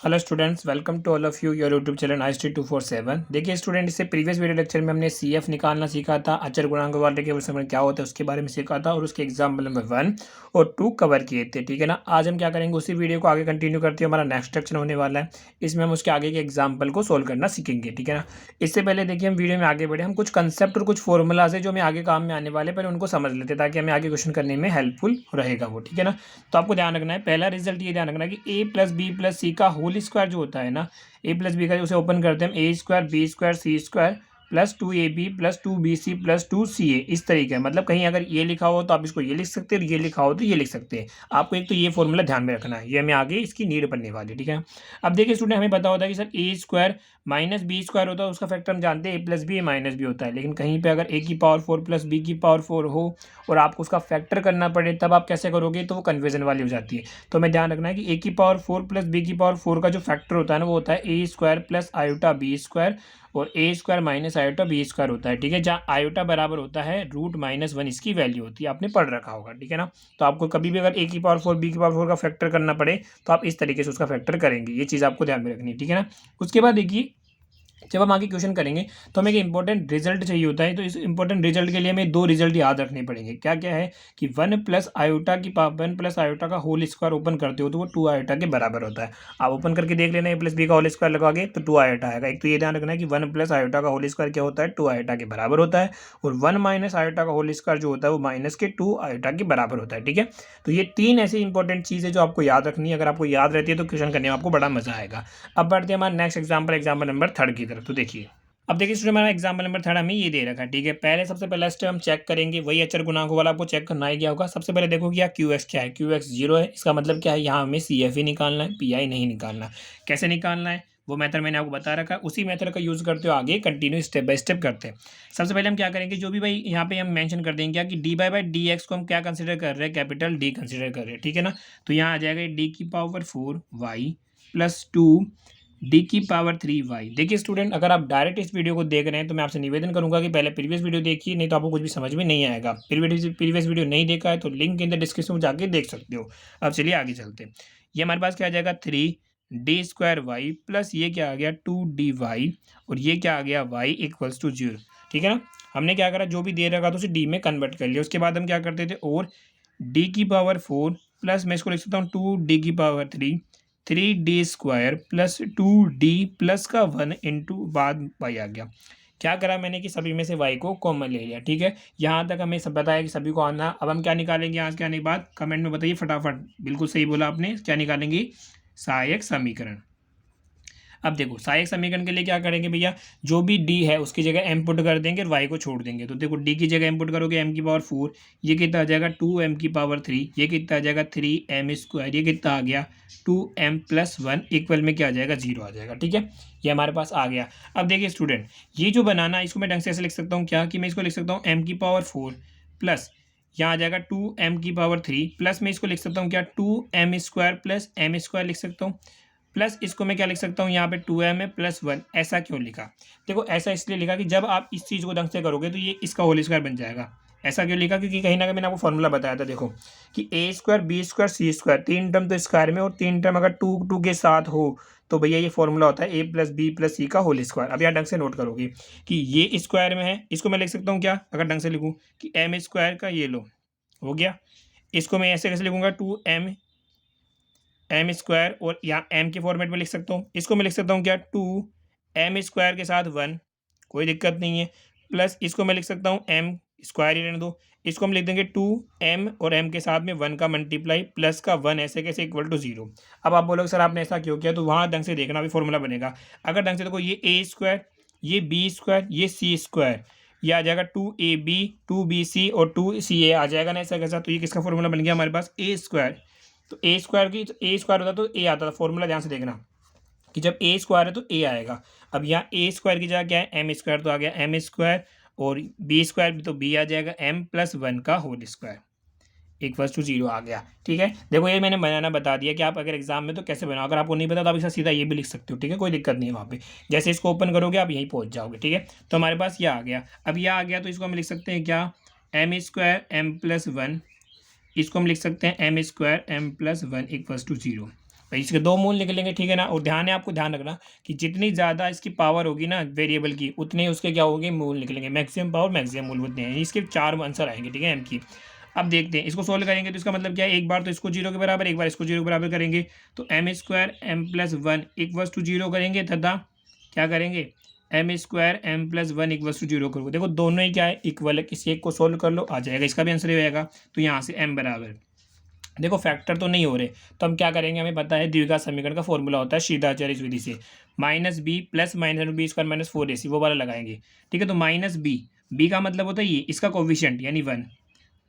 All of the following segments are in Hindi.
Hello students, welcome to all of you your YouTube channel IST247। देखिए स्टूडेंट, इससे प्रीवियस वीडियो लेक्चर में हमने CF निकालना सीखा था, अचर गुणांक वाले के उसमें क्या होता है उसके बारे में सीखा था और उसके एग्जाम्पल नंबर 1 और 2 कवर किए थे। ठीक है ना। आज हम क्या करेंगे, उसी वीडियो को आगे कंटिन्यू करते हैं। हमारा नेक्स्ट लेक्चर होने वाला है, इसमें हम उसके आगे के एग्जाम्पल को सोल्व करना सीखेंगे। ठीक है ना। इससे पहले देखिए हम वीडियो में आगे बढ़े, हम कुछ कंसेप्ट और कुछ फॉर्मूलाज है जो हमें आगे काम में आने वाले, पहले उनको समझ लेते ताकि हमें आगे क्वेश्चन करने में हेल्पफुल रहेगा वो। ठीक है ना। तो आपको ध्यान रखना है, पहला रिजल्ट ये ध्यान रखना है कि a प्लस बी प्लस सी का होल स्क्वायर जो होता है ना, ए प्लस बी का उसे ओपन करते हैं हम, a square b square c square plus 2ab plus 2bc plus 2ca, इस तरीके है। मतलब कहीं अगर ये लिखा हो तो आप इसको ये लिख सकते हैं और ये लिखा हो तो ये लिख सकते हैं। आपको एक तो ये फॉर्मूला ध्यान में रखना है, ये हमें आगे इसकी नीड बनने वाली है। ठीक है। अब देखिए स्टूडेंट, हमें पता होता है कि सर ए स्क्वायर माइनस बी स्क्वायर होता है, उसका फैक्टर हम जानते हैं ए प्लस बी माइनस बी होता है। लेकिन कहीं पे अगर ए की पावर 4 प्लस बी की पावर 4 हो और आपको उसका फैक्टर करना पड़े, तब आप कैसे करोगे, तो वो कन्फ्यूजन वाली हो जाती है। तो हमें ध्यान रखना है कि ए की पावर 4 प्लस बी की पावर 4 का जो फैक्टर होता है ना, वो होता है a square plus iota b square और a square minus iota b square होता है। ठीक है। जहाँ आयोटा बराबर होता है √-1 इसकी वैल्यू होती है, आपने पढ़ रखा होगा। ठीक है ना। तो आपको कभी भी अगर ए की पावर 4 बी की पावर 4 का फैक्टर करना पड़े तो आप इस तरीके से उसका फैक्टर करेंगे। ये चीज़ आपको ध्यान में रखनी है। ठीक है ना। उसके बाद देखिए, जब हम आगे क्वेश्चन करेंगे तो हमें एक इंपॉर्टेंट रिजल्ट चाहिए होता है। तो इस इंपॉर्टेंट रिजल्ट के लिए हमें 2 रिजल्ट याद रखने पड़ेंगे। क्या क्या है कि 1 प्लस आयोटा का होल स्क्वायर ओपन करते हो तो वो 2 आयोटा के बराबर होता है। आप ओपन करके देख लेना, ए प्लस बी का होल स्क्वायर लगाओगे तो 2 आयोटा आएगा। एक तो ये ध्यान रखना है कि 1 प्लस आयोटा का होल स्क्वायर क्या होता है, 2 आयोटा के बराबर होता है। और 1 माइनस आयोटा का होल स्क्वायर जो होता है वो माइनस के 2 आयोटा के बराबर होता है। ठीक है। तो ये 3 ऐसी इंपॉर्टेंट चीज़ है जो आपको याद रखनी है। अगर आपको याद रहती है तो क्वेश्चन करने में आपको बड़ा मजा आएगा। अब बढ़ते हैं हमारा नेक्स्ट एग्जाम्पल नंबर 3 की तरफ। तो देखिए, अब देखिए स्टूडेंट, हमारा एग्जाम्पल नंबर 3 हमें ये दे रखा है। ठीक है। पहले सबसे पहला स्टेप हम चेक करेंगे, वही अचर गुणांकों वाला आपको चेक करना ही क्या होगा। सबसे पहले देखो कि यहाँ QX क्या है। QX 0 है, इसका मतलब क्या है, यहाँ हमें CF ही निकालना है, PI नहीं निकालना। कैसे निकालना है वो मेथड मैंने आपको बता रखा है, उसी मेथड का यूज़ करते हो आगे कंटिन्यू स्टेप बाय स्टेप करते हैं। सबसे पहले हम क्या करेंगे, जो भी भाई यहाँ पे हम मेंशन कर देंगे क्या कि dy/dx को हम क्या कंसिडर कर रहे हैं, कैपिटल D कंसिडर कर रहे हैं। ठीक है ना। तो यहाँ आ जाएगा d की पावर 4 y प्लस 2 d की पावर 3 y। देखिए स्टूडेंट, अगर आप डायरेक्ट इस वीडियो को देख रहे हैं तो मैं आपसे निवेदन करूंगा कि पहले प्रीवियस वीडियो देखिए, नहीं तो आपको कुछ भी समझ में नहीं आएगा। प्रीवियस वीडियो नहीं देखा है तो लिंक इन द डिस्क्रिप्शन में जाके देख सकते हो। अब चलिए आगे चलते हैं। ये हमारे पास क्या आ जाएगा, 3d² प्लस ये क्या आ गया 2dy और ये क्या आ गया y इक्वल्स टू 0। ठीक है ना। हमने क्या करा, जो भी दे रखा था उसे d में कन्वर्ट कर लिया। उसके बाद हम क्या करते थे, और d की पावर 4 प्लस मैं इसको लिख सकता हूँ 2d की power 3, 3d² plus 2d plus का 1 इंटू बाद y आ गया। क्या करा मैंने कि सभी में से y को कॉमन ले लिया। ठीक है। यहाँ तक हमें सब बताया कि सभी को आना। अब हम क्या निकालेंगे, आज के आने के बाद कमेंट में बताइए फटाफट। बिल्कुल सही बोला आपने, क्या निकालेंगे, सहायक समीकरण। अब देखो, सहायक समीकरण के लिए क्या करेंगे भैया, जो भी d है उसकी जगह m पुट कर देंगे और y को छोड़ देंगे। तो देखो, d की जगह m पुट करोगे, m की पावर 4, ये कितना आ जाएगा 2m की पावर 3, ये कितना आ जाएगा 3m², ये कितना आ गया 2m प्लस 1 इक्वल में क्या आ जाएगा, 0 आ जाएगा। ठीक है। ये हमारे पास आ गया। अब देखिए स्टूडेंट, ये जो बनाना इसको मैं ढंग से ऐसे लिख सकता हूँ क्या, कि मैं इसको लिख सकता हूँ m की पावर 4 प्लस यहाँ आ जाएगा 2m की पावर 3 प्लस मैं इसको लिख सकता हूँ क्या 2m² प्लस m² लिख सकता हूँ। प्लस इसको मैं क्या लिख सकता हूँ, यहाँ पे 2m है प्लस 1। ऐसा क्यों लिखा, देखो ऐसा इसलिए लिखा कि जब आप इस चीज़ को ढंग से करोगे तो ये इसका होल स्क्वायर बन जाएगा। ऐसा क्यों लिखा, क्योंकि कहीं ना कहीं मैंने आपको फॉर्मूला बताया था, देखो कि a² b² c², 3 टर्म तो स्क्वायर में और 3 टर्म अगर 2 के साथ हो तो भैया ये फॉर्मूला होता है a प्लस बी प्लस सी का होल स्क्वायर। अब यहाँ ढंग से नोट करोगे कि ये स्क्वायर में है, इसको मैं लिख सकता हूँ क्या, अगर ढंग से लिखूँ कि m² का ये लो हो गया। इसको मैं ऐसे कैसे लिखूंगा, 2m² और यहाँ m के फॉर्मेट में लिख सकता हूँ। इसको मैं लिख सकता हूँ क्या, 2m² के साथ 1, कोई दिक्कत नहीं है। प्लस इसको मैं लिख सकता हूँ m² ही रहने दो। इसको हम लिख देंगे 2m और m के साथ में 1 का मल्टीप्लाई प्लस का 1 ऐसे कैसे इक्वल टू 0। अब आप बोलोगे सर आपने ऐसा क्यों किया, तो वहाँ ढंग से देखना, अभी फॉर्मूला बनेगा। अगर ढंग से देखो, ये a², ये b², ये c², ये आ जाएगा 2ab 2bc और 2ca आ जाएगा ना ऐसा कैसा। तो ये किसका फॉर्मूला बन गया हमारे पास, a²। तो a² होता तो a आता था। फॉर्मूला ध्यान से देखना कि जब a² है तो a आएगा। अब यहाँ a² की जगह क्या है, m², तो आ गया m² और b² भी तो b आ जाएगा, m प्लस 1 का होल स्क्वायर इक्वल्स टू 0 आ गया। ठीक है। देखो ये मैंने बनाना बता दिया कि आप अगर एग्जाम में तो कैसे बनाओ। अगर आपको नहीं पता तो आप इसका सीधा ये भी लिख सकते हो। ठीक है, कोई दिक्कत नहीं है वहाँ पे। जैसे इसको ओपन करोगे आप यहीं पहुँच जाओगे। ठीक है। तो हमारे पास ये आ गया। अब ये आ गया तो इसको हम लिख सकते हैं क्या, m² m प्लस 1, इसको हम लिख सकते हैं m² m plus 1 equals to 0। भाई इसके 2 मूल निकलेंगे, ठीक है ना। और आपको ध्यान रखना कि जितनी ज़्यादा इसकी पावर होगी ना वेरिएबल की, उतने ही उसके क्या होंगे, मूल निकलेंगे। मैक्सिमम पावर मैक्सिमम मूल उतने हैं। इसके 4 आंसर आएंगे, ठीक है, एम की। अब देखते हैं इसको सोल्व करेंगे तो इसका मतलब क्या है, एक बार तो इसको 0 के बराबर, एक बार इसको 0 के बराबर करेंगे तो m square m plus 1 equals to 0 करेंगे, तथा क्या करेंगे, m square m plus 1 equals to 0 करोगे। देखो दोनों ही क्या है, इक्वल है, किसी एक को सोल्व कर लो, आ जाएगा, इसका भी आंसर ही होगा। तो यहाँ से एम बराबर, देखो फैक्टर तो नहीं हो रहे, तो हम क्या करेंगे, हमें पता है द्विघात समीकरण का फॉर्मूला होता है सीधाचार्य इस विधि से, minus b plus minus b square minus 4ac, वो वाला लगाएंगे, ठीक है। तो माइनस बी का मतलब होता है ये, इसका कोफिशिएंट यानी 1,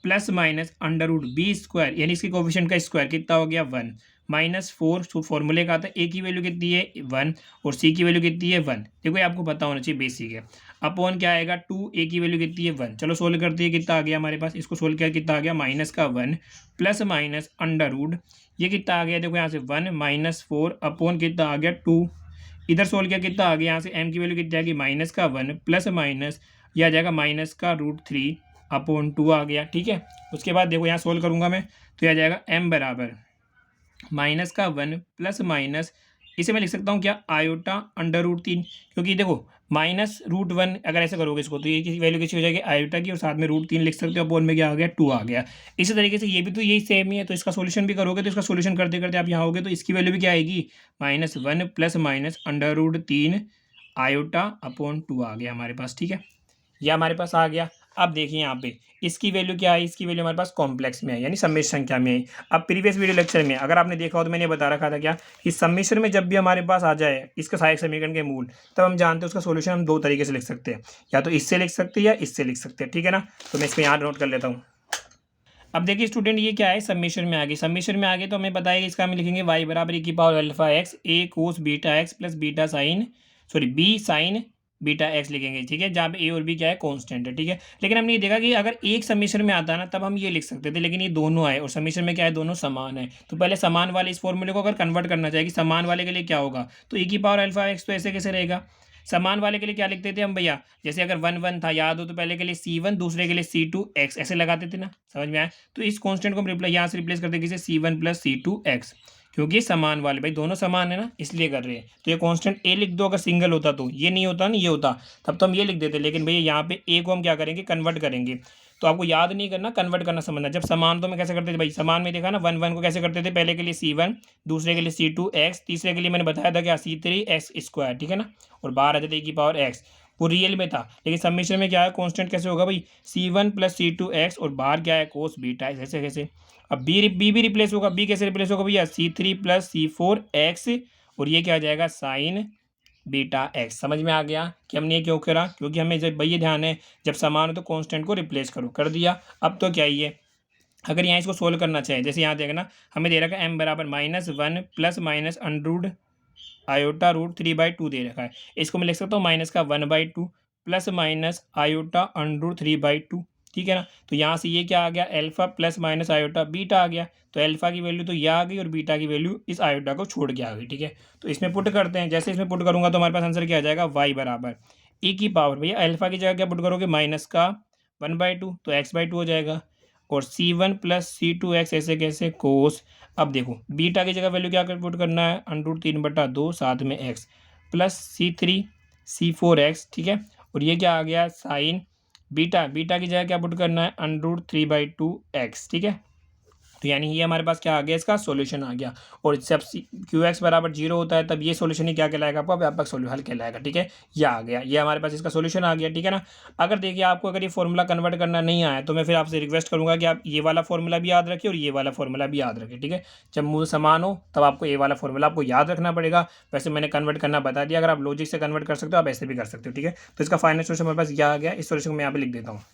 plus minus under root b square यानी इसके कोफिशिएंट का स्क्वायर कितना हो गया 1, माइनस 4, फॉर्मूले का आता है ए की वैल्यू कितनी है 1 और सी की वैल्यू कितनी है 1। देखो ये आपको पता होना चाहिए, बेसिक है। अपॉन क्या आएगा 2, ए की वैल्यू कितनी है 1। चलो सोल्व करते हैं, कितना आ गया हमारे पास, इसको सोल्व किया कितना आ गया, माइनस का 1 प्लस माइनस अंडर रूट, ये कितना आ गया, देखो यहाँ से 1 माइनस 4 अपॉन कितना आ गया 2, इधर सोल्व किया कितना आ गया, यहाँ से एम की वैल्यू कितनी आ गई, माइनस का 1 प्लस माइनस, यह आ जाएगा माइनस का √3 अपॉन 2 आ गया, ठीक है। उसके बाद देखो यहाँ सोल्व करूँगा मैं, तो यह आ जाएगा एम बराबर माइनस का 1 प्लस माइनस, इसे मैं लिख सकता हूँ क्या, आयोटा अंडर √3, क्योंकि देखो माइनस √1 अगर ऐसे करोगे इसको तो ये किसी वैल्यू किसी हो जाएगी आयोटा की, और साथ में √3 लिख सकते हो, अपॉन में क्या आ गया 2 आ गया। इसी तरीके से ये भी तो यही सेम ही है, तो इसका सोल्यूशन भी करोगे तो इसका सोल्यूशन करते करते आप यहाँ होगे तो इसकी वैल्यू भी क्या आएगी, -1 plus minus under √3 iota upon 2 आ गया हमारे पास, ठीक है। यह हमारे पास आ गया। अब देखिए यहाँ पे इसकी वैल्यू क्या है, इसकी वैल्यू हमारे पास कॉम्प्लेक्स में है, यानी सम्मिश्र संख्या में है। अब प्रीवियस वीडियो लेक्चर में अगर आपने देखा हो तो मैंने बता रखा था क्या, कि सम्मिश्र में जब भी हमारे पास आ जाए इसका सहायक समीकरण के मूल, तब हम जानते हैं उसका सोल्यूशन हम 2 तरीके से लिख सकते हैं, या तो इससे लिख सकते हैं या इससे लिख सकते हैं, ठीक है ना। तो मैं इसको यहाँ नोट कर लेता हूँ। अब देखिए स्टूडेंट, ये क्या है, सम्मिश्र में आ गई, सम्मिश्र में आ गई तो हमें बताएगा इसका हम लिखेंगे y बराबर e की power alpha x a cos beta x plus beta sine, sorry b sine beta x लिखेंगे, ठीक है, जहाँ पे ए और बी क्या है, कांस्टेंट है, ठीक है। लेकिन हमने ये देखा कि अगर एक सम्मिश्र में आता है ना तब हम ये लिख सकते थे, लेकिन ये दोनों आए और सम्मिश्र में क्या है, दोनों समान है। तो पहले समान वाले इस फॉर्मूले को अगर कन्वर्ट करना चाहिए कि समान वाले के लिए क्या होगा, तो e की पावर अल्फा एक्स तो ऐसे कैसे रहेगा, समान वाले के लिए क्या लिखते थे हम भैया, जैसे अगर 1 था याद हो तो पहले के लिए C1 दूसरे के लिए C2x ऐसे लगाते थे ना, समझ में आया। तो इस कांस्टेंट को हम रिप्लेस यहाँ से रिप्लेस करते किसे, C1 प्लस C2x, क्योंकि समान वाले भाई दोनों समान है ना, इसलिए कर रहे हैं। तो ये कांस्टेंट ए लिख दो, अगर सिंगल होता तो ये नहीं होता ना, ये होता तब तो हम ये लिख देते, लेकिन भैया यहाँ पे ए को हम क्या करेंगे, कन्वर्ट करेंगे। तो आपको याद नहीं करना, कन्वर्ट करना समझना। जब समान तो मैं कैसे करते थे भाई, समान में देखा ना 1 को कैसे करते थे, पहले के लिए C1 दूसरे के लिए C2x तीसरे के लिए मैंने बताया था क्या C3x², ठीक है ना, और बाहर आ जाते की पावर x, वो रियल में था। लेकिन सम्मिश्र में क्या है, कांस्टेंट कैसे होगा भाई, C1 प्लस C2x और बाहर क्या है कोस बीटा एक्स, ऐसे कैसे। अब बी भी रिप्लेस होगा, बी कैसे रिप्लेस होगा भैया, C3 प्लस C4x और ये क्या आ जाएगा साइन बीटा एक्स। समझ में आ गया कि हमने ये क्यों करा, क्योंकि हमें जब भैया ध्यान है जब समान हो तो कांस्टेंट को रिप्लेस करो, कर दिया। अब तो क्या ही है, अगर यहाँ इसको सोल्व करना चाहे, जैसे यहाँ देखना हमें दे रखा है m बराबर -1 प्लस माइनस अंडर आयोटा √3/2 दे रखा है, इसको मैं लिख सकता हूँ माइनस का 1/2 प्लस माइनस आयोटा अंडर √3/2, ठीक है ना। तो यहाँ से ये क्या आ गया, alpha plus minus iota beta आ गया, तो अल्फा की वैल्यू तो ये आ गई और बीटा की वैल्यू इस आयोटा को छोड़ के आ गई, ठीक है। तो इसमें पुट करते हैं, जैसे इसमें पुट करूंगा तो हमारे पास आंसर क्या आ जाएगा, y बराबर e की पावर, भैया अल्फा की जगह क्या पुट करोगे, माइनस का 1/2 तो x/2 हो जाएगा, और C1 प्लस C2x ऐसे कैसे कोस। अब देखो बीटा की जगह वैल्यू क्या पुट करना है, √3/2 साथ में x प्लस C3 C4x, ठीक है, और ये क्या आ गया साइन बीटा, बीटा की जगह क्या पुट करना है, √3/2x, ठीक है। तो यानी ये हमारे पास क्या आ गया, इसका सॉल्यूशन आ गया। और जब QX बराबर 0 होता है तब ये सॉल्यूशन ही क्या कहलाएगा, आपका व्यापक सॉल्यूशन हल कहलाएगा, ठीक है। ये आ गया, ये हमारे पास इसका सॉल्यूशन आ गया, ठीक है ना। अगर देखिए आपको अगर ये फॉर्मूला कन्वर्ट करना नहीं आया तो मैं फिर आपसे रिक्वेस्ट करूंगा कि आप ये वाला फॉर्मूला भी याद रखिए और ये वाला फॉर्मूला भी याद रखें, ठीक है। जब मूल समान हो तब आपको ये वाला फॉर्मूला आपको याद रखना पड़ेगा। वैसे मैंने कन्वर्ट करना बता दिया, अगर आप लॉजिक से कन्वर्ट कर सकते हो आप ऐसे भी कर सकते हो, ठीक है। तो इसका फाइनल सॉल्यूशन हमारे पास यह आ गया, इस सॉल्यूशन को मैं यहाँ पे लिख देता हूँ।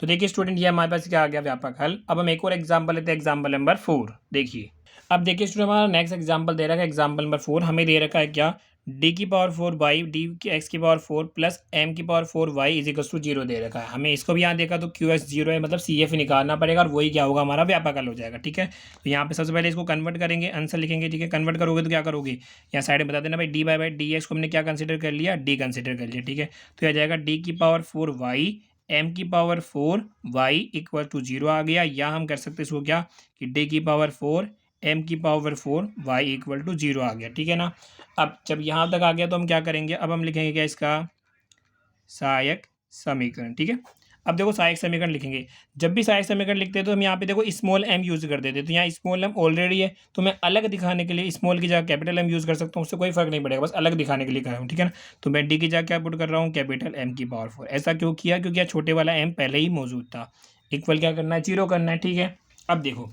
तो देखिए स्टूडेंट, ये हमारे पास क्या आ गया व्यापक हल। अब हम एक और एग्जांपल लेते हैं, एग्जांपल नंबर 4। देखिए अब देखिए स्टूडेंट, हमारा नेक्स्ट एग्जांपल दे रखा है, एग्जांपल नंबर 4 हमें दे रखा है क्या, d की पावर 4 y d की x की पावर 4 प्लस m की power 4 y is equal to 0 दे रखा है। हमें इसको भी यहाँ देखा तो QX 0 है, मतलब CF निकालना पड़ेगा और वही क्या होगा, हमारा व्यापक हल हो जाएगा, ठीक है। तो यहाँ पे सबसे पहले इसको कन्वर्ट करेंगे, आंसर लिखेंगे, ठीक है। कन्वर्ट करोगे तो क्या करोगे, यहाँ साइड में बता देना भाई d/dx को हमने क्या कंसिडर कर लिया, d कंसिडर कर लिया, ठीक है। तो यह आ जाएगा d की पावर 4 y m की पावर 4 y इक्वल टू 0 आ गया, या हम कर सकते हैं इसको क्या, कि d की पावर 4 एम की पावर 4 वाई इक्वल टू 0 आ गया, ठीक है ना। अब जब यहाँ तक आ गया तो हम क्या करेंगे, अब हम लिखेंगे क्या, इसका सहायक समीकरण, ठीक है। अब देखो सहायक समीकरण लिखेंगे, जब भी सहायक समीकरण लिखते हैं तो हम यहाँ पे देखो स्मॉल एम यूज़ कर देते हैं, तो यहाँ स्मॉल एम ऑलरेडी है, तो मैं अलग दिखाने के लिए स्मॉल की जगह कैपिटल एम यूज़ कर सकता हूँ, उससे कोई फर्क नहीं पड़ेगा, बस अलग दिखाने के लिए कर रहा हूँ, ठीक है ना। तो मैं डी की जगह क्या पुट कर रहा हूँ, कैपिटल एम की पावर 4। ऐसा क्यों किया, क्योंकि यहाँ छोटे वाला एम पहले ही मौजूद था। इक्वल क्या करना है, 0 करना है, ठीक है। अब देखो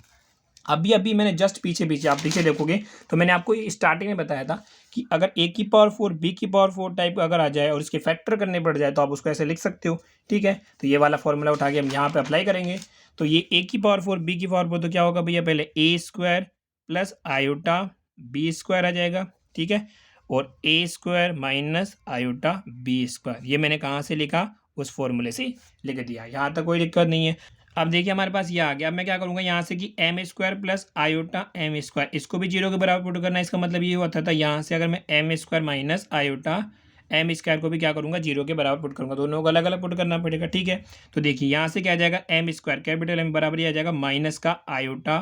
अभी मैंने जस्ट पीछे आप पीछे देखोगे तो मैंने आपको स्टार्टिंग में बताया था कि अगर ए की पावर 4 बी की पावर 4 टाइप अगर आ जाए और इसके फैक्टर करने पड़ जाए तो आप उसको ऐसे लिख सकते हो, ठीक है। तो ये वाला फॉर्मूला उठा के हम यहाँ पे अप्लाई करेंगे। तो ये ए की पावर 4 बी की पावर 4 तो क्या होगा भैया, पहले a square plus iota b square आ जाएगा, ठीक है। और a square minus iota b square, ये मैंने कहाँ से लिखा, उस फॉर्मूले से लिख दिया, यहाँ तक कोई दिक्कत नहीं है। अब देखिए हमारे पास ये आ गया। अब मैं क्या करूँगा यहाँ से कि m square plus iota m square, इसको भी 0 के बराबर पुट करना है। इसका मतलब ये होता था यहाँ से अगर मैं m square minus iota m square को भी क्या करूँगा, 0 के बराबर पुट करूँगा, दोनों को अलग अलग पुट करना पड़ेगा, ठीक है। तो देखिए यहाँ से क्या आ जाएगा, एम स्क्वायर कैपिटल एम बराबर ही आ जाएगा माइनस का आयोटा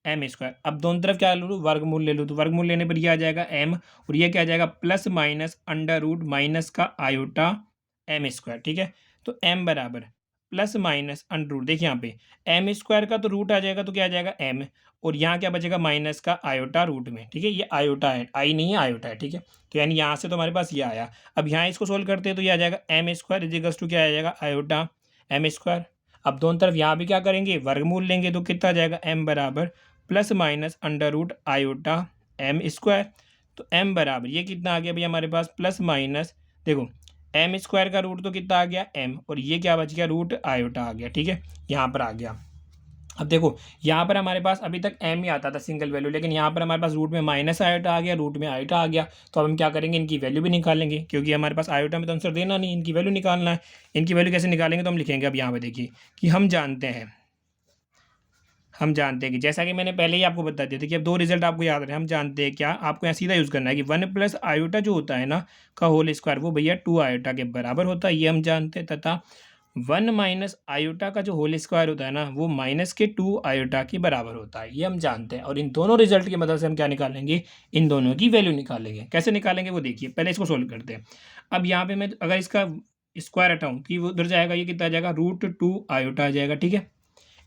एम स्क्वायर। अब दोनों तरफ क्या ले लूँ, वर्गमूल ले लूँ, तो वर्गमूल लेने पर यह आ जाएगा एम, और ये क्या आ जाएगा plus minus under root minus का आयोटा एम स्क्वायर, ठीक है। तो एम बराबर प्लस माइनस अंडर रूट, देखिए यहाँ पे एम स्क्वायर का तो रूट आ जाएगा, तो क्या आ जाएगा एम, और यहाँ क्या बचेगा माइनस का आयोटा रूट में, ठीक है। ये आयोटा है, आई नहीं है, आयोटा है, ठीक है। तो यानी यहाँ से तो हमारे पास ये आया। अब यहाँ इसको सोल्व करते हैं तो ये आ जाएगा एम स्क्वायर इजिकल्स टू क्या आ जाएगा, आयोटा एम स्क्वायर। अब दोनों तरफ यहाँ भी क्या करेंगे, वर्गमूल लेंगे, तो कितना आ जाएगा, एम बराबर plus minus under root iota m square. तो एम बराबर ये कितना आ गया भैया हमारे पास, प्लस माइनस, देखो एम स्क्वायर का रूट तो कितना आ गया एम, और ये क्या बच गया, रूट आयोटा आ गया, ठीक है, यहाँ पर आ गया। अब देखो यहाँ पर हमारे पास अभी तक एम ही आता था सिंगल वैल्यू, लेकिन यहाँ पर हमारे पास रूट में माइनस आयोटा आ गया, रूट में आयोटा आ गया। तो अब हम क्या करेंगे, इनकी वैल्यू भी निकालेंगे, क्योंकि हमारे पास आयोटा में तो आंसर देना नहीं, इनकी वैल्यू निकालना है। इनकी वैल्यू कैसे निकालेंगे, तो हम लिखेंगे अब यहाँ पर देखिए कि हम जानते हैं कि जैसा कि मैंने पहले ही आपको बता दिया था कि अब दो रिजल्ट आपको याद रहे, हम जानते हैं क्या, आपको यहाँ सीधा यूज़ करना है कि 1 प्लस आयोटा जो होता है ना का होल स्क्वायर, वो भैया 2 आयोटा के बराबर होता है, ये हम जानते हैं। तथा 1 माइनस आयोटा का जो होल स्क्वायर होता है ना, वो माइनस के 2 आयोटा के बराबर होता है, ये हम जानते हैं। और इन दोनों रिजल्ट की मदद से हम क्या निकालेंगे, इन दोनों की वैल्यू निकालेंगे। कैसे निकालेंगे वो देखिए, पहले इसको सोल्व करते हैं। अब यहाँ पे मैं अगर इसका स्क्वायर हटाऊँ तो ये उधर जाएगा, ये कितना आ जाएगा, √2 आयोटा आ जाएगा, ठीक है।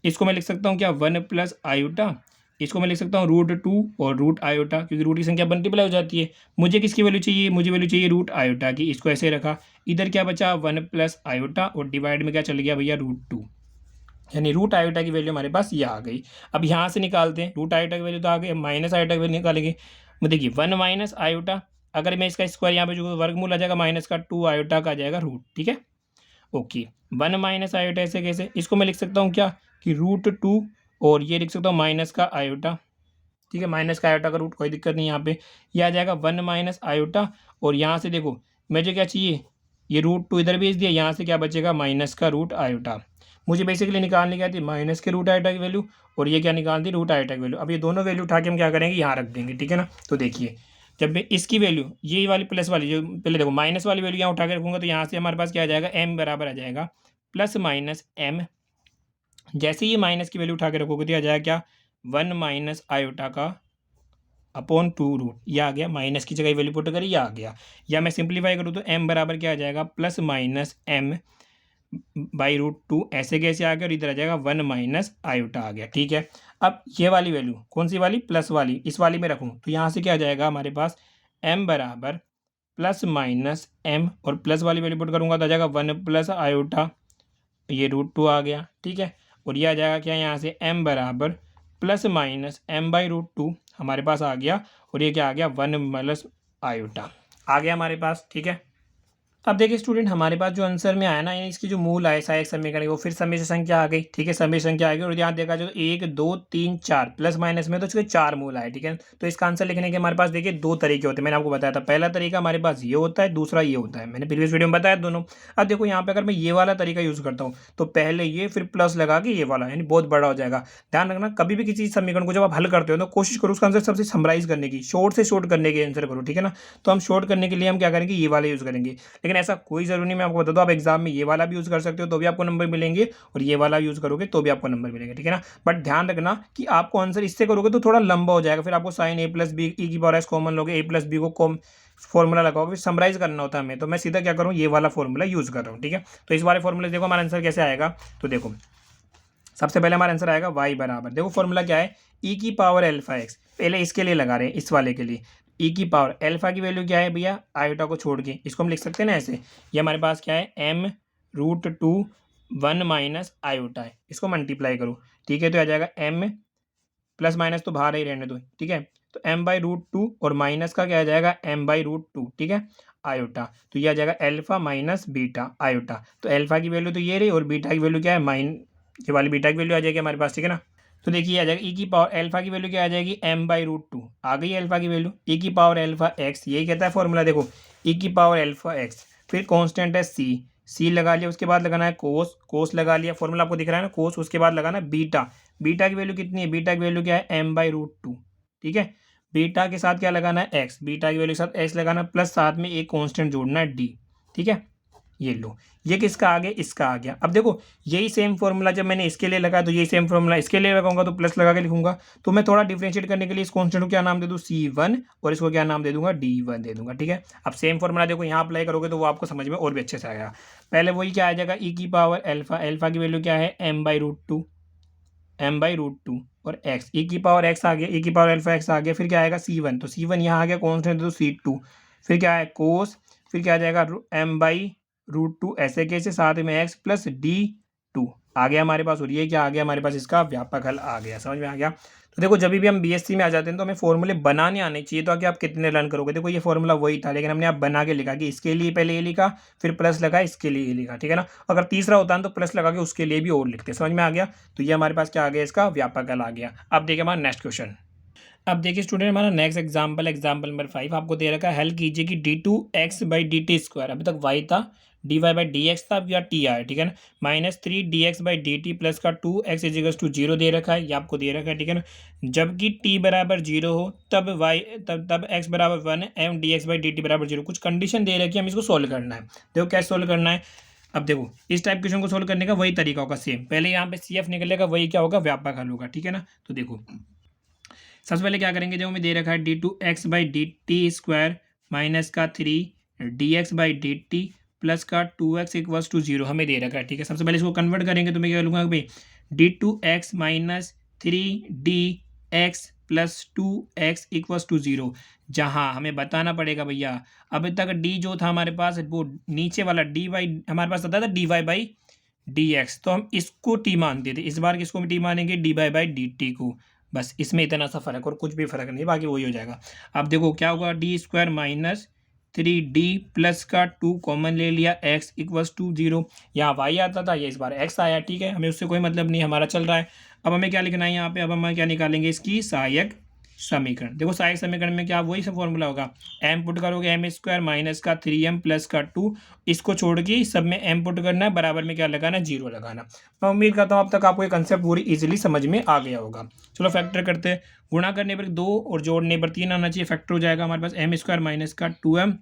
इसको मैं लिख सकता हूँ क्या, 1 प्लस आयोटा, इसको मैं लिख सकता हूँ √2 और रूट आयोटा, क्योंकि रूट की संख्या मल्टीप्लाई हो जाती है। मुझे किसकी वैल्यू चाहिए, मुझे वैल्यू चाहिए रूट आयोटा की, इसको ऐसे रखा। इधर क्या बचा, 1 प्लस आयोटा, और डिवाइड में क्या चल गया भैया, √2, यानी रूट आयोटा की वैल्यू हमारे पास ये आ गई। अब यहाँ से निकालते हैं, रूट आयोटा की वैल्यू तो आ गई, माइनस आयोटा की वैल्यू निकालेंगे। देखिए 1 माइनस आयोटा, अगर मैं इसका स्क्वायर यहाँ पे जो वर्गमूल आ जाएगा माइनस का 2 आयोटा का आ जाएगा रूट, ठीक है। ओके 1 माइनस आयोटा ऐसे कैसे, इसको मैं लिख सकता हूँ क्या कि √2, और ये लिख सकता हूँ माइनस का आयोटा, ठीक है। माइनस का आयोटा का रूट, कोई दिक्कत नहीं, यहाँ पे ये आ जाएगा 1 माइनस आयोटा, और यहाँ से देखो मुझे क्या चाहिए, ये √2 इधर भेज दिया, यहाँ से क्या बचेगा, माइनस का रूट आयोटा। मुझे बेसिकली निकालने क्या थी, माइनस के रूट आयोटा की वैल्यू, और ये क्या निकालती रूट आयोटा की वैल्यू। अब ये दोनों वैल्यू उठा के हम क्या करेंगे, यहाँ रख देंगे, ठीक है ना। तो देखिए जब मैं इसकी वैल्यू, ये वाली प्लस वाली जो पहले देखो माइनस वाली वैल्यू यहाँ उठा के रखूँगा, तो यहाँ से हमारे पास क्या आ जाएगा, एम बराबर आ जाएगा प्लस माइनस एम। जैसे ही माइनस की वैल्यू उठा के रखोगे तो आ जाएगा क्या, 1 माइनस आयोटा का अपॉन 2 रूट, ये आ गया, माइनस की जगह वैल्यू पुट करी, ये आ गया। या मैं सिंप्लीफाई करूँ तो एम बराबर क्या आ जाएगा, प्लस माइनस एम बाई √2, ऐसे कैसे आ गया, और इधर आ जाएगा 1 माइनस आयोटा आ गया, ठीक है। अब ये वाली वैल्यू कौन सी वाली, प्लस वाली, इस वाली में रखूँ तो यहाँ से क्या आ जाएगा हमारे पास, एम बराबर प्लस माइनस एम, और प्लस वाली वैल्यू पुट करूँगा तो आ जाएगा 1 प्लस आयोटा, ये √2 आ गया, ठीक है। और ये आ जाएगा क्या, यहाँ से m बराबर प्लस माइनस एम बाई √2 हमारे पास आ गया, और ये क्या आ गया, 1 प्लस आयोटा आ गया हमारे पास, ठीक है। अब देखिए स्टूडेंट, हमारे पास जो आंसर में आया ना, यानी इसकी जो मूल आए सहायक समीकरण वो फिर समीकरण संख्या आ गई, ठीक है, समीकरण संख्या आ गई। और यहाँ देखा जाए तो 1 2 3 4 प्लस माइनस में तो इसके 4 मूल आए, ठीक है। तो इसका आंसर लिखने के हमारे पास देखिए 2 तरीके होते हैं, मैंने आपको बताया था। पहला तरीका हमारे पास ये होता है, दूसरा ये होता है, मैंने प्रीवियस वीडियो में बताया दोनों। अब देखो यहाँ पे अगर मैं ये वाला तरीका यूज़ करता हूँ तो पहले ये फिर प्लस लगा के ये वाला, यानी बहुत बड़ा हो जाएगा। ध्यान रखना, कभी भी किसी समीकरण को जब आप हल करते हो तो कोशिश करो उसका आंसर सबसे समराइज करने की, शॉर्ट से शॉर्ट करने की आंसर करो, ठीक है ना। तो हम शॉर्ट करने के लिए हम क्या करेंगे, ये वाला यूज़ करेंगे। लेकिन लेकिन ऐसा कोई ज़रूरी नहीं, मैं आपको बता दूँ, आप एग्जाम में ये वाला भी यूज़ कर सकते हो तो भी आपको नंबर मिलेंगे, और ये वाला यूज़ करोगे तो भी आपको नंबर मिलेंगे, ठीक है ना। बट ध्यान रखना कि आपको आंसर इससे करोगे तो थोड़ा लंबा हो जाएगा, फिर आपको साइन ए प्लस बी ई की पावर एस कॉमन लोगे, ए प्लस बी को कॉम फॉर्मूला लगाओगे, फिर समराइज करना होता है हमें, तो मैं सीधा क्या करूँ, ये वाला फॉर्मूला यूज़ कर रहा हूँ, ठीक है। तो इस वाले फॉर्मूले देखो हमारा आंसर कैसे आएगा, तो देखो सबसे पहले हमारा आंसर आएगा y बराबर, देखो फॉर्मूला क्या है, e की पावर एल्फा एक्स, पहले इसके लिए लगा रहे हैं, इस वाले के लिए e की पावर एल्फा की वैल्यू क्या है भैया, आयोटा को छोड़ के, इसको हम लिख सकते हैं ना ऐसे, ये हमारे पास क्या है m√2 1 माइनस आयोटा है, इसको मल्टीप्लाई करो, ठीक है, तो आ जाएगा m प्लस माइनस तो बाहर ही रहने दो, ठीक है, तो m/√2 और माइनस का क्या आ जाएगा m/√2, ठीक है, आयोटा, तो ये आ जाएगा एल्फा माइनस बीटा आयोटा, तो एल्फा की वैल्यू तो ये रही और बीटा की वैल्यू क्या है ये वाली बीटा की वैल्यू आ जाएगी हमारे पास, ठीक है ना। तो देखिए आ जाएगा ई की पावर एल्फा की वैल्यू क्या आ जाएगी m/√2, आ गई एल्फा की वैल्यू, ई की पावर एल्फा एक्स, यही कहता है फॉर्मूला, देखो ई की पावर एल्फा एक्स, फिर कांस्टेंट है सी लगा लिया, उसके बाद लगाना है कोस लगा लिया, फॉर्मूला आपको दिख रहा है ना कोस, उसके बाद लगाना है बीटा की वैल्यू कितनी है, बीटा की वैल्यू क्या है m/√2, ठीक है, बीटा के साथ क्या लगाना है एक्स, बीटा की वैल्यू के साथ एक्स लगाना, प्लस साथ में एक कांस्टेंट जोड़ना है डी, ठीक है, ये लो, ये किसका आ गया, इसका आ गया। अब देखो यही सेम फॉर्मूला जब मैंने इसके लिए लगाया तो यही सेम फॉर्मूला इसके लिए लगाऊंगा तो प्लस लगा के लिखूंगा, तो मैं थोड़ा डिफरेंशिएट करने के लिए इस कांस्टेंट को क्या नाम दे दूं, C1, और इसको क्या नाम दे दूंगा, D1 दे दूंगा, ठीक है। अब सेम फॉर्मूला देखो यहाँ अप्लाई करोगे तो वो आपको समझ में और भी अच्छे से आएगा। पहले वही क्या आ जाएगा, ई की पावर एल्फा, एल्फा की वैल्यू क्या है m/√2 और x, ई की पावर x आ गया, ई की पावर एल्फा x आ गया, फिर क्या आएगा C1, तो C1 यहाँ आ गया कॉन्स्टेंट तो C2, फिर क्या है कोस, फिर क्या आ जाएगा m/√2 ऐसे कैसे, साथ में x प्लस D2 आ गया हमारे पास, और ये क्या आ गया हमारे पास, इसका व्यापक हल आ गया, समझ में आ गया। तो देखो जब भी हम बीएससी में आ जाते हैं तो हमें फॉर्मूले बनाने आने चाहिए, तो आगे आप कितने लर्न करोगे, देखो ये फॉर्मूला वही था लेकिन हमने आप बना के लिखा कि इसके लिए पहले ये लिखा, फिर प्लस लगा इसके लिए ये लिखा, ठीक है ना। अगर तीसरा होता है तो प्लस लगा के उसके लिए भी और लिखते, समझ में आ गया। तो ये हमारे पास क्या आ गया, इसका व्यापक हल आ गया। अब देखिए हमारा नेक्स्ट क्वेश्चन, अब देखिए स्टूडेंट हमारा नेक्स्ट एग्जाम्पल नंबर 5 आपको दे रखा है, हल कीजिए कि d2x/dt², अभी तक y था, dy/dx था, अब यहाँ t आया, ठीक है ना, -3dx/dt प्लस का 2x = 0 दे रखा है, ये आपको दे रखा है, ठीक है ना। जबकि t बराबर 0 हो तब तब x बराबर 1 एवं dx/dt बराबर 0, कुछ कंडीशन दे रखी है, हम इसको सोल्व करना है। देखो कैसे सोल्व करना है, अब देखो इस टाइप क्वेश्चन को सोल्व करने का वही तरीका होगा सेम, पहले यहाँ पे CF निकलेगा, वही क्या होगा, व्यापक हल होगा, ठीक है ना। तो देखो सबसे पहले क्या करेंगे, जो हमें दे रखा है d2x/dt² माइनस का 3dx/dt प्लस का 2x = 0 हमें दे रखा है, ठीक है। सबसे पहले इसको कन्वर्ट करेंगे तो मैं क्या लूँगा भाई, d2x minus 3dx plus 2x = 0, जहाँ हमें बताना पड़ेगा भैया अभी तक d जो था हमारे पास वो नीचे वाला dy हमारे पास आता था dy/dx, तो हम इसको t मानते थे, इस बार किसको t मानेंगे, dy/dt को, बस इसमें इतना सा फर्क और कुछ भी फर्क नहीं, बाकी वही हो जाएगा। अब देखो क्या होगा, d² माइनस 3d प्लस का 2 कॉमन ले लिया, x = 0, यहाँ y आता था, ये इस बार x आया, ठीक है, हमें उससे कोई मतलब नहीं, हमारा चल रहा है। अब हमें क्या लिखना है यहाँ पे, अब हम क्या निकालेंगे, इसकी सहायक समीकरण। देखो सहायक समीकरण में क्या वही सब फॉर्मूला होगा, m पुट करोगे m² माइनस का 3m प्लस का 2, इसको छोड़ के सब में m पुट करना है, बराबर में क्या लगाना है, 0 लगाना। मैं उम्मीद करता हूँ अब तक आपको ये कंसेप्ट पूरी इजीली समझ में आ गया होगा। चलो फैक्टर करते हैं, गुणा करने पर 2 और जोड़ने पर 3 आना चाहिए, फैक्टर हो जाएगा हमारे पास m² माइनस का 2m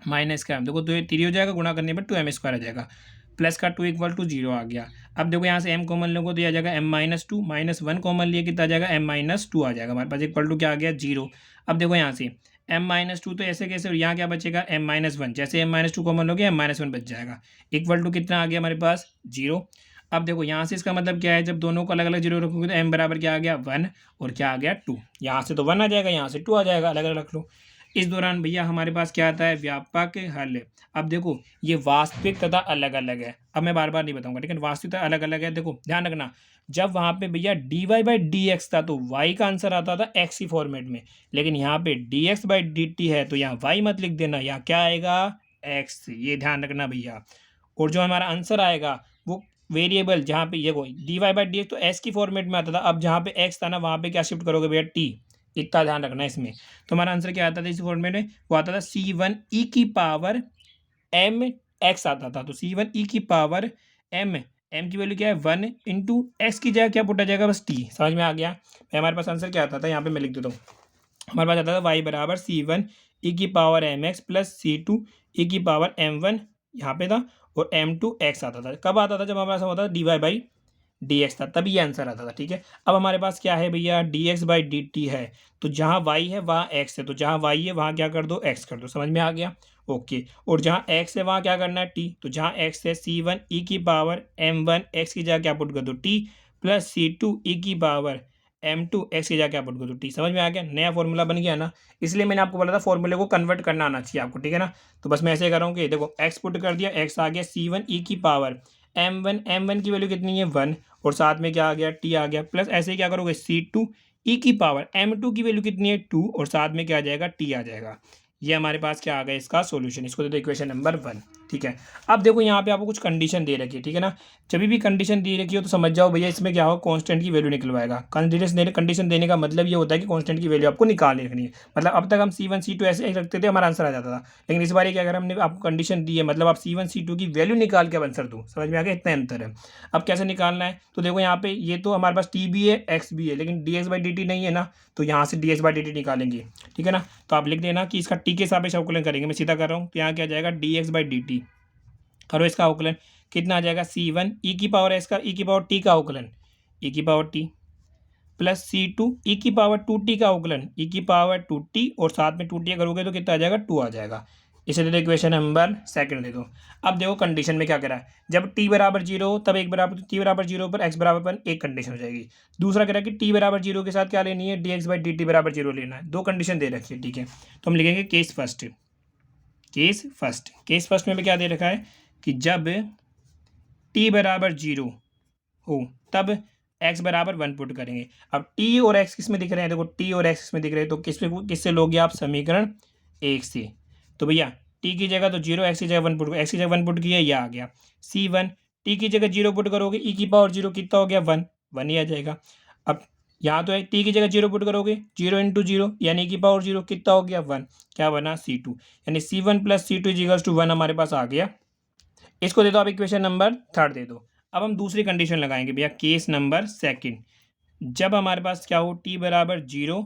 माइनस का m, देखो तो ये 3 हो जाएगा, गुणा करने पर 2m² आ जाएगा, प्लस का 2 = 0 आ गया। अब देखो यहाँ से m कॉमन लोगो तो यह आ जाएगा m-2, -1 कॉमन लिए कितना आ जाएगा, m-2 आ जाएगा हमारे पास, इक्वल टू क्या आ गया, 0। अब देखो यहाँ से m-2 तो ऐसे कैसे, और यहाँ क्या बचेगा m-1, जैसे m-2 कॉमन हो गया m-1 बच जाएगा, इक्वल टू कितना आ गया हमारे पास, 0। अब देखो यहाँ से इसका मतलब क्या है, जब दोनों को अलग अलग 0 रखोगे तो m बराबर क्या आ गया, 1, और क्या आ गया 2, यहाँ से तो 1 आ जाएगा, यहाँ से 2 आ जाएगा, अलग अलग रख लो। इस दौरान भैया हमारे पास क्या आता है, व्यापक हल। अब देखो ये वास्तविक तथा अलग अलग है, अब मैं बार बार नहीं बताऊंगा, लेकिन वास्तविक तथा अलग अलग है। देखो ध्यान रखना, जब वहाँ पे भैया dy/dx था तो y का आंसर आता था x की फॉर्मेट में, लेकिन यहाँ पे dx/dt है तो यहाँ y मत लिख देना, यहाँ क्या आएगा, x, ये ध्यान रखना भैया। और जो हमारा आंसर आएगा वो वेरिएबल, जहाँ पे ये dy/dx तो s की फॉर्मेट में आता था, अब जहाँ पे x था ना वहाँ पे क्या शिफ्ट करोगे भैया, t, इतना ध्यान रखना है इसमें। तो हमारा आंसर क्या आता था इस फॉर्मेट में, वो आता था C1e की पावर m x आता था, तो C1e की पावर m, m की वैल्यू क्या है 1 इंटू एक्स की जगह क्या पुटा जाएगा, बस t, समझ में आ गया। हमारे पास आंसर क्या आता था, यहाँ पे मैं लिख देता हूँ, हमारे पास आता था y बराबर C1 ई की power m x plus c two e की पावर एम वन यहाँ पे था और एम टू एक्स आता था। कब आता था? जब हमारे पास होता था d y by d x था, तभी ये आंसर आता था। ठीक है, अब हमारे पास क्या है भैया, D x by D T है, तो जहाँ वाई है वहाँ एक्स है, तो जहाँ वाई है वहाँ क्या कर दो, एक्स कर दो। समझ में आ गया? ओके। और जहाँ एक्स है वहाँ क्या करना है, टी, तो जहाँ एक्स है सी वन ई की पावर एम वन एक्स की जगह क्या पुट कर दो, T, plus c two e की पावर एम टू एक्स की जगह क्या पुट कर दो, टी। समझ में आ गया? नया फॉर्मूला बन गया ना, इसलिए मैंने आपको बोला था फॉर्मूले को कन्वर्ट करना आना चाहिए आपको। ठीक है ना, तो बस मैं ऐसे कर रहा हूँ कि देखो एक्स पुट कर दिया, एक्स आ गया सी वन ई की पावर एम वन की वैल्यू कितनी है, वन, और साथ में क्या आ गया, टी आ गया, प्लस ऐसे ही क्या करोगे, सी टू ई की पावर एम टू की वैल्यू कितनी है, टू, और साथ में क्या आ जाएगा, टी आ जाएगा। ये हमारे पास क्या आ गया इसका सॉल्यूशन, इसको दे दो इक्वेशन नंबर 1। ठीक है, अब देखो यहाँ पे आपको कुछ कंडीशन दे रखी है। ठीक है ना, जब भी कंडीशन दी रखी हो तो समझ जाओ भैया इसमें क्या हो, कांस्टेंट की वैल्यू निकलवाएगा। कंडीशन देने का मतलब ये होता है कि कांस्टेंट की वैल्यू आपको निकाल रखनी है। मतलब अब तक हम C1 C2 ऐसे ही रखते थे, हमारा आंसर आ जाता था, लेकिन इस बार क्या अगर हमने आपको कंडीशन दी है, मतलब आप C1 C2 की वैल्यू निकाल के आंसर दो। समझ में आ गया? इतना अंतर है। अब कैसे निकालना है, तो देखो यहाँ पे ये तो हमारे पास टी भी है एक्स भी है, लेकिन D x by D T नहीं है ना, तो यहाँ से D x by D T निकालेंगे। ठीक है ना, तो आप लिख देना कि इसका टी के सापेक्ष अवकलन करेंगे। मैं सीधा कर रहा हूँ, तो यहाँ क्या जाएगा, D x by D T करो, इसका अवकलन कितना आ जाएगा, सी वन ई की पावर एस का ई की पावर टी का अवकलन ई की power t, plus c two e की पावर टू टी का अवकलन ई की पावर टू टी, और साथ में टू टी करोगे तो कितना आ जाएगा, टू आ जाएगा। इसे दे दो इक्वेशन नंबर 2 दे दो। अब देखो कंडीशन में क्या करा है, जब टी बराबर जीरो हो तब एक बराबर, टी बराबर जीरो पर एक्स बराबर पर एक कंडीशन हो जाएगी। दूसरा कह रहा है कि टी बराबर जीरो के साथ क्या लेनी है, D x by D T बराबर जीरो लेना है। दो कंडीशन दे रखी है। ठीक है, तो हम लिखेंगे केस फर्स्ट। केस फर्स्ट में भी क्या दे रखा है कि जब टी बराबर जीरो हो तब एक्स बराबर 1 पुट करेंगे। अब टी और एक्स किस में दिख रहे हैं, देखो टी और एक्स किसमें दिख रहे हैं, तो किससे लोगे आप, समीकरण 1 से। तो भैया टी की जगह तो जीरो, एक्स की जगह 1 पुट, एक्स की जगह 1 पुट किया, यह आ गया C1। टी की जगह जीरो पुट करोगे, ई की पावर जीरो कितना हो गया, 1, 1 ही आ जाएगा। अब यहाँ तो है, टी की जगह जीरो पुट करोगे, जीरो इंटू जीरो यानी ई की पावर जीरो कितना हो गया, 1, क्या बना, C2, यानी C1 plus C2 equals to 1 हमारे पास आ गया। इसको दे दो आप इक्वेशन नंबर 3 दे दो। अब हम दूसरी कंडीशन लगाएंगे भैया, केस नंबर 2। जब हमारे पास क्या हो, टी बराबर जीरो,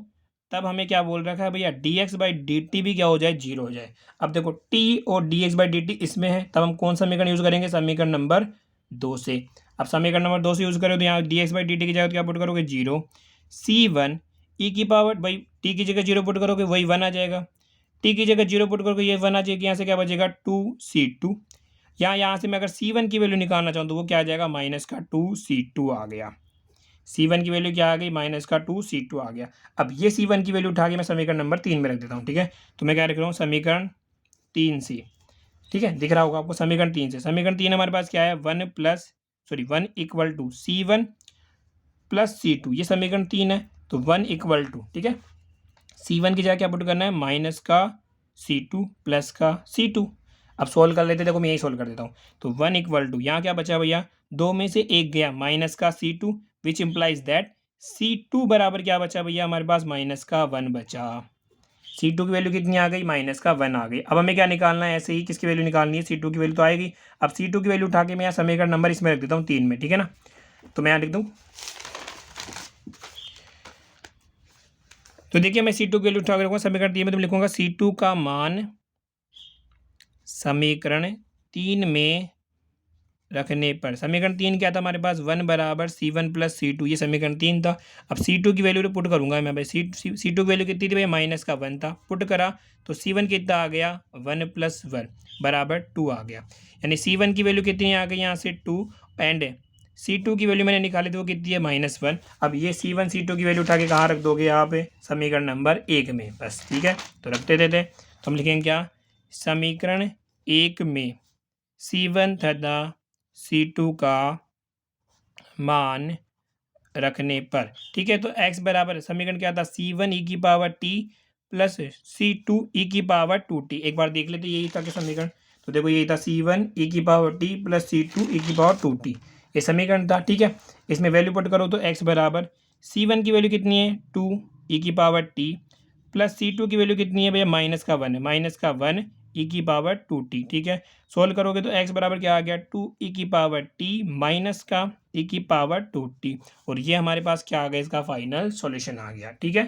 तब हमें क्या बोल रखा है भैया, D x by D T भी क्या हो जाए, जीरो हो जाए। अब देखो टी और D x by D T इसमें है, तब हम कौन सा समीकरण यूज़ करेंगे, समीकरण नंबर 2 से। अब समीकरण नंबर 2 से यूज़ करो तो यहाँ D x by D T की जगह क्या पुट करोगे, जीरो, C1 ई की पावर, भाई टी की जगह जीरो पुट करोगे वही 1 आ जाएगा, टी की जगह जीरो पुट करोगे ये 1 आ जाएगी, यहाँ से क्या बचेगा, 2C2। यहाँ से मैं अगर C1 की वैल्यू निकालना चाहूँ तो वो क्या आ जाएगा, माइनस का 2C2 आ गया। C1 की वैल्यू क्या आ गई, माइनस का 2C2 आ गया। अब ये C1 की वैल्यू उठा के मैं समीकरण नंबर 3 में रख देता हूँ। ठीक है, तो मैं क्या रख रहा हूँ, समीकरण 3 से। ठीक है, दिख रहा होगा आपको समीकरण 3 से। समीकरण 3 हमारे पास क्या है, 1 equal to C1 plus C2, ये समीकरण 3 है, तो 1 इक्वल टू, ठीक है, C1 की जगह क्या पुट करना है, माइनस का C2 प्लस का C2। अब सोल्व कर लेते, देखो मैं यही सोल्व कर देता हूँ। तो 1 इक्वल टू, यहाँ क्या बचा भैया, दो में से एक गया, माइनस का C2, which implies that C2 बराबर क्या बचा भैया हमारे पास, माइनस का 1 बचा। C2 की वैल्यू कितनी आ गई, माइनस का 1 आ गई। अब हमें क्या निकालना है, ऐसे ही किसकी वैल्यू निकालनी है, C2 की वैल्यू तो आएगी। अब C2 की वैल्यू उठा के मैं यहाँ समीकरण नंबर इसमें रख देता हूँ 3 में। ठीक है ना, तो मैं यहाँ लिख दूँ, तो देखिए मैं C2 की वैल्यू उठा के रखूँगा समीकरण 3 में, तो मैं लिखूँगा C2 का मान समीकरण 3 में रखने पर, समीकरण 3 क्या था हमारे पास, 1 बराबर C1 प्लस C2, ये समीकरण 3 था। अब C2 की वैल्यू पुट करूंगा मैं भाई, C2 की वैल्यू कितनी थी भाई, माइनस का 1 था, पुट करा तो C1 कितना आ गया, 1 प्लस 1 बराबर 2 आ गया, यानी C1 की वैल्यू कितनी आ गई यहाँ से 2, एंड C2 की वैल्यू मैंने निकाली थी वो कितनी है, -1। अब ये C1 C2 की वैल्यू उठा के कहाँ रख दोगे, यहाँ पे समीकरण नंबर 1 में, बस। ठीक है, तो रखते देते, तो हम लिखेंगे क्या, समीकरण 1 में C1 तथा C2 का मान रखने पर। ठीक है, तो x बराबर समीकरण क्या था, C1 ई की पावर t प्लस C2 ई की पावर 2t। एक बार देख लेते, यही था कि समीकरण, तो देखो यही था C1 ई की पावर t प्लस C2 ई की पावर 2t, ये समीकरण था। ठीक है, इसमें वैल्यू पुट करो तो x बराबर C1 की वैल्यू कितनी है, 2 ई की पावर t प्लस C2 की वैल्यू कितनी है भैया, माइनस का 1 है, माइनस का 1 ई की पावर 2t। ठीक है, सोल्व करोगे तो x बराबर क्या आ गया, 2 ई की पावर t माइनस का ई की पावर 2t, और ये हमारे पास क्या आ गया, इसका फाइनल सॉल्यूशन आ गया। ठीक है,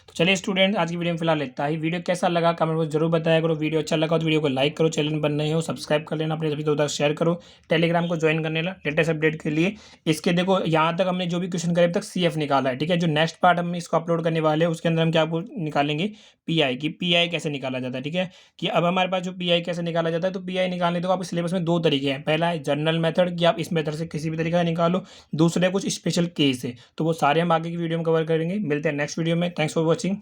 तो चलिए स्टूडेंट, आज की वीडियो में फिलहाल इतना ही। वीडियो कैसा लगा कमेंट में जरूर बताया करो। वीडियो अच्छा लगा तो वीडियो को लाइक करो, चैनल पर नए हो सब्सक्राइब कर लेना, अपने सभी दोस्तों के साथ शेयर करो, टेलीग्राम को ज्वाइन करने ला लेटेस्ट अपडेट के लिए। इसके देखो यहाँ तक हमने जो भी क्वेश्चन करे अब तक CF निकाला है, ठीक है। जो नेक्स्ट पार्ट हम इसको अपलोड करने वाले हैं उसके अंदर हम क्या निकालेंगे, PI की PI कैसे निकाला जाता है, ठीक है। कि अब हमारे पास जो PI कैसे निकाला जाता है, तो PI निकालने तो आपके सिलेबस में 2 तरीके हैं। पहला है जनरल मेथड कि आप इस मेथड से किसी भी तरीके का निकालो, दूसरे कुछ स्पेशल केस है, तो वो सारे हम आगे की वीडियो में कवर करेंगे। मिलते हैं नेक्स्ट वीडियो में। Thanks for watching.